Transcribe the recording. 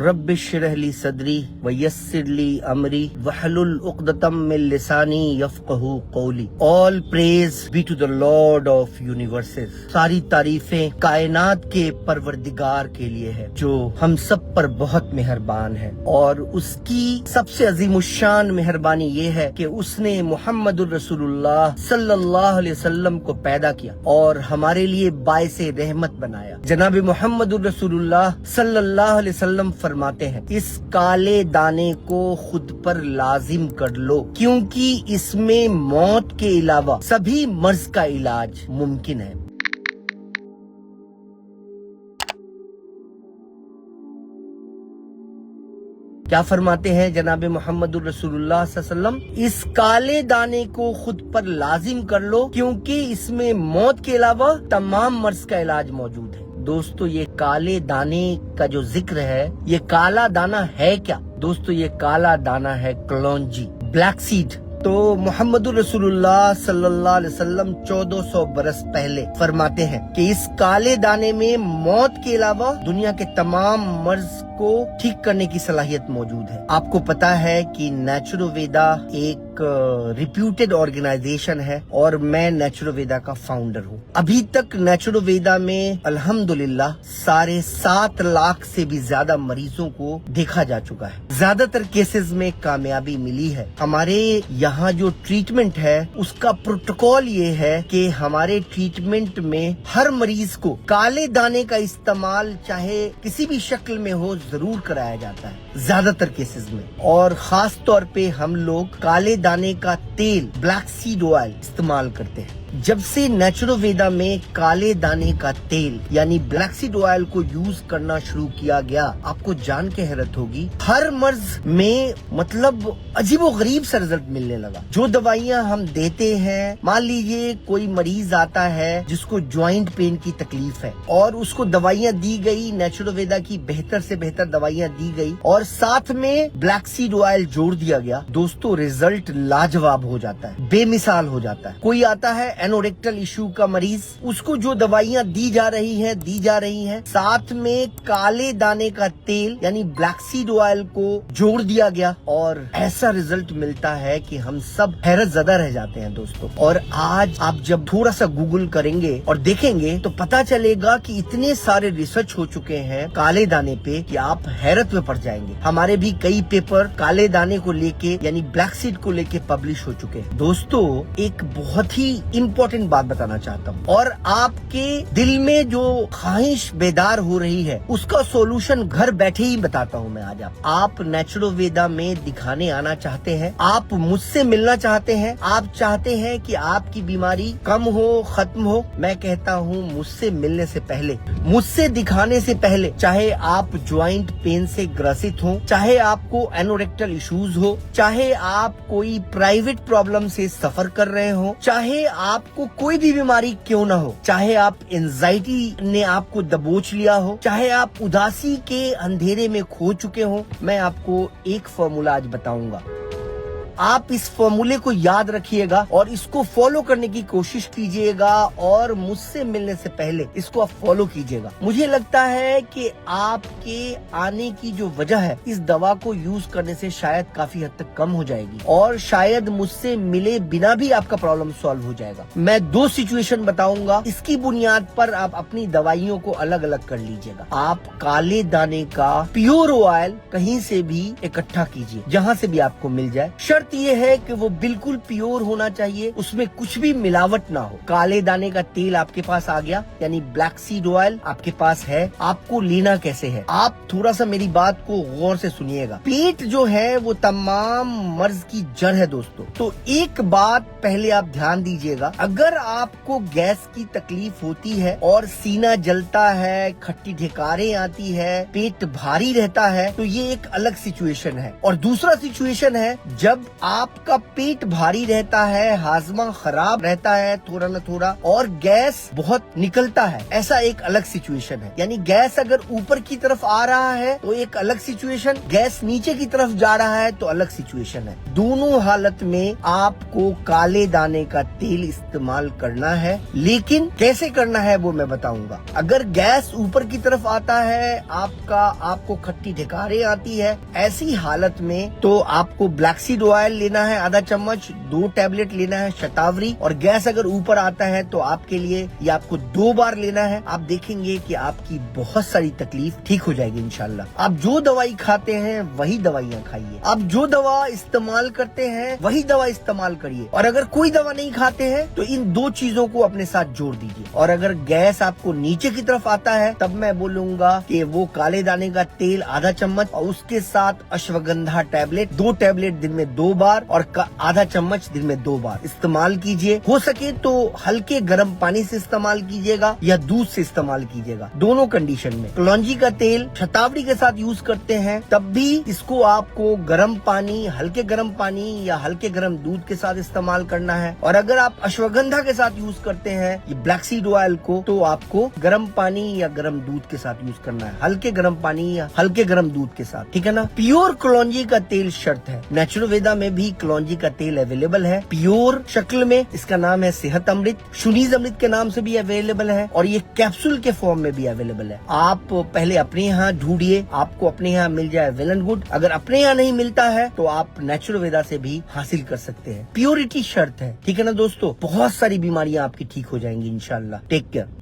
रब्बिश्रह ली सदरी व यस्सिर ली अमरी वहलुल उक़दतम मिन लिसानी यफ़क़हू क़ौली। All praise be to the Lord of universes. सारी तारीफें कायनात के परवरदिगार के लिए है जो हम सब पर बहुत मेहरबान है, और उसकी सबसे अजीमुशान मेहरबानी ये है कि उसने मुहम्मदुर रसूलुल्लाह सल्लल्लाहु अलैहि वसल्लम को पैदा किया और हमारे लिए बाइसे रहमत बनाया। जनाब मुहम्मदुर रसूलुल्लाह सल्लल्लाहु अलैहि वसल्लम फरमाते हैं, इस काले दाने को खुद पर लाजिम कर लो क्योंकि इसमें मौत के अलावा सभी मर्ज का इलाज मुमकिन है। क्या फरमाते हैं जनाब मुहम्मदुर रसूलुल्लाह सल्लल्लाहु अलैहि वसल्लम, इस काले दाने को खुद पर लाजिम कर लो क्योंकि इसमें मौत के अलावा तमाम मर्ज का इलाज मौजूद है। दोस्तों, ये काले दाने का जो जिक्र है, ये काला दाना है क्या? दोस्तों, ये काला दाना है कलौंजी, ब्लैक सीड। तो मुहम्मदुर रसूलुल्लाह सल्लल्लाहु अलैहि वसल्लम 1400 बरस पहले फरमाते हैं कि इस काले दाने में मौत के अलावा दुनिया के तमाम मर्ज को ठीक करने की सलाहियत मौजूद है। आपको पता है कि नेचुरोवेदा एक रिप्यूटेड ऑर्गेनाइजेशन है और मैं नेचुरोवेदा का फाउंडर हूँ। अभी तक नेचुरोवेदा में अल्हम्दुलिल्लाह 7.5 लाख से भी ज्यादा मरीजों को देखा जा चुका है। ज्यादातर केसेस में कामयाबी मिली है। हमारे यहाँ जो ट्रीटमेंट है उसका प्रोटोकॉल ये है कि हमारे ट्रीटमेंट में हर मरीज को काले दाने का इस्तेमाल चाहे किसी भी शक्ल में हो जरूर कराया जाता है ज्यादातर केसेस में, और खास तौर पे हम लोग काले दाने का तेल, ब्लैक सीड ऑयल इस्तेमाल करते हैं। जब से नेचुरोवेदा में काले दाने का तेल यानी ब्लैक सीड ऑयल को यूज करना शुरू किया गया, आपको जान के हैरत होगी, हर मर्ज में मतलब अजीबो गरीब सा रिजल्ट मिलने लगा। जो दवाइयाँ हम देते हैं, मान लीजिए कोई मरीज आता है जिसको ज्वाइंट पेन की तकलीफ है और उसको दवाइयाँ दी गई, नेचुरोवेदा की बेहतर से बेहतर दवाइयाँ दी गई और साथ में ब्लैक सीड ऑयल जोड़ दिया गया, दोस्तों रिजल्ट लाजवाब हो जाता है, बेमिसाल हो जाता है। कोई आता है एनोरेक्टल इशू का मरीज, उसको जो दवाइयाँ दी जा रही हैं, साथ में काले दाने का तेल यानी ब्लैक सीड ऑयल को जोड़ दिया गया और ऐसा रिजल्ट मिलता है कि हम सब हैरत ज़दा रह जाते हैं दोस्तों। और आज आप जब थोड़ा सा गूगल करेंगे और देखेंगे तो पता चलेगा कि इतने सारे रिसर्च हो चुके हैं काले दाने पे कि आप हैरत में पड़ जाएंगे। हमारे भी कई पेपर काले दाने को लेके यानी ब्लैक सीड को लेके पब्लिश हो चुके हैं। दोस्तों, एक बहुत ही इम्पोर्टेंट बात बताना चाहता हूँ, और आपके दिल में जो ख्वाहिश बेदार हो रही है उसका सॉल्यूशन घर बैठे ही बताता हूँ मैं आज। आप नेचुरोवेदा में दिखाने आना चाहते हैं, आप मुझसे मिलना चाहते हैं, आप चाहते हैं कि आपकी बीमारी कम हो, खत्म हो, मैं कहता हूँ मुझसे मिलने से पहले, मुझसे दिखाने से पहले, चाहे आप ज्वाइंट पेन से ग्रसित हो, चाहे आपको एनोरेक्टल इश्यूज हो, चाहे आप कोई प्राइवेट प्रॉब्लम से सफर कर रहे हो, चाहे आपको कोई भी बीमारी क्यों ना हो, चाहे आप एंजाइटी ने आपको दबोच लिया हो, चाहे आप उदासी के अंधेरे में खो चुके हो, मैं आपको एक फॉर्मूला आज बताऊंगा। आप इस फॉर्मूले को याद रखिएगा और इसको फॉलो करने की कोशिश कीजिएगा और मुझसे मिलने से पहले इसको आप फॉलो कीजिएगा। मुझे लगता है कि आपके आने की जो वजह है इस दवा को यूज करने से शायद काफी हद तक कम हो जाएगी और शायद मुझसे मिले बिना भी आपका प्रॉब्लम सॉल्व हो जाएगा। मैं 2 सिचुएशन बताऊंगा, इसकी बुनियाद पर आप अपनी दवाइयों को अलग अलग कर लीजिएगा। आप काले दाने का प्योर ऑयल कहीं से भी इकट्ठा कीजिए, जहाँ से भी आपको मिल जाए। शर्त ये है कि वो बिल्कुल प्योर होना चाहिए, उसमें कुछ भी मिलावट ना हो। काले दाने का तेल आपके पास आ गया यानी ब्लैक सीड ऑयल आपके पास है, आपको लेना कैसे है? आप थोड़ा सा मेरी बात को गौर से सुनिएगा। पेट जो है वो तमाम मर्ज की जड़ है दोस्तों। तो एक बात पहले आप ध्यान दीजिएगा, अगर आपको गैस की तकलीफ होती है और सीना जलता है, खट्टी ढेकारें आती है, पेट भारी रहता है, तो ये एक अलग सिचुएशन है। और दूसरा सिचुएशन है जब आपका पेट भारी रहता है, हाजमा खराब रहता है थोड़ा न थोड़ा, और गैस बहुत निकलता है, ऐसा एक अलग सिचुएशन है। यानी गैस अगर ऊपर की तरफ आ रहा है तो एक अलग सिचुएशन, गैस नीचे की तरफ जा रहा है तो अलग सिचुएशन है। दोनों हालत में आपको काले दाने का तेल इस्तेमाल करना है, लेकिन कैसे करना है वो मैं बताऊंगा। अगर गैस ऊपर की तरफ आता है, आपको खट्टी ढिकारें आती है, ऐसी हालत में तो आपको ब्लैक सीड ऑयल लेना है आधा चम्मच, 2 टैबलेट लेना है शतावरी, और गैस अगर ऊपर आता है तो आपके लिए ये आपको 2 बार लेना है। आप देखेंगे कि आपकी बहुत सारी तकलीफ ठीक हो जाएगी इंशाल्लाह। आप जो दवाई खाते हैं वही दवाइयाँ खाइए, आप जो दवा इस्तेमाल करते हैं वही दवा इस्तेमाल करिए, और अगर कोई दवा नहीं खाते हैं तो इन 2 चीजों को अपने साथ जोड़ दीजिए। और अगर गैस आपको नीचे की तरफ आता है तब मैं बोलूंगा कि वो काले दाने का तेल आधा चम्मच और उसके साथ अश्वगंधा टैबलेट 2 टैबलेट दिन में 2 बार और आधा चम्मच दिन में 2 बार इस्तेमाल कीजिए। हो सके तो हल्के गर्म पानी से इस्तेमाल कीजिएगा या दूध से इस्तेमाल कीजिएगा, दोनों कंडीशन में। कलौंजी का तेल शतावरी के साथ यूज करते हैं तब भी इसको आपको गर्म पानी, हल्के गर्म पानी या हल्के गर्म दूध के साथ इस्तेमाल करना है। और अगर आप अश्वगंधा के साथ यूज करते हैं ये ब्लैक सीड ऑयल को, तो आपको गर्म पानी या गर्म दूध के साथ यूज करना है, हल्के गर्म पानी या हल्के गर्म दूध के साथ, ठीक है ना। प्योर कलौंजी का तेल शर्त है। नेचुरोवेदा में भी कलौंजी का तेल अवेलेबल है प्योर शक्ल में, इसका नाम है सेहत अमृत, शुनीज अमृत के नाम से भी अवेलेबल है, और ये कैप्सूल के फॉर्म में भी अवेलेबल है। आप पहले अपने यहाँ ढूंढिए, आपको अपने यहाँ मिल जाए वेल एंड गुड। अगर अपने यहाँ नहीं मिलता है तो आप नेचुरोवेदा से भी हासिल कर सकते हैं। प्योरिटी शर्त है, ठीक है ना दोस्तों। बहुत सारी बीमारियां आपकी ठीक हो जाएंगी इंशाल्लाह। Take care.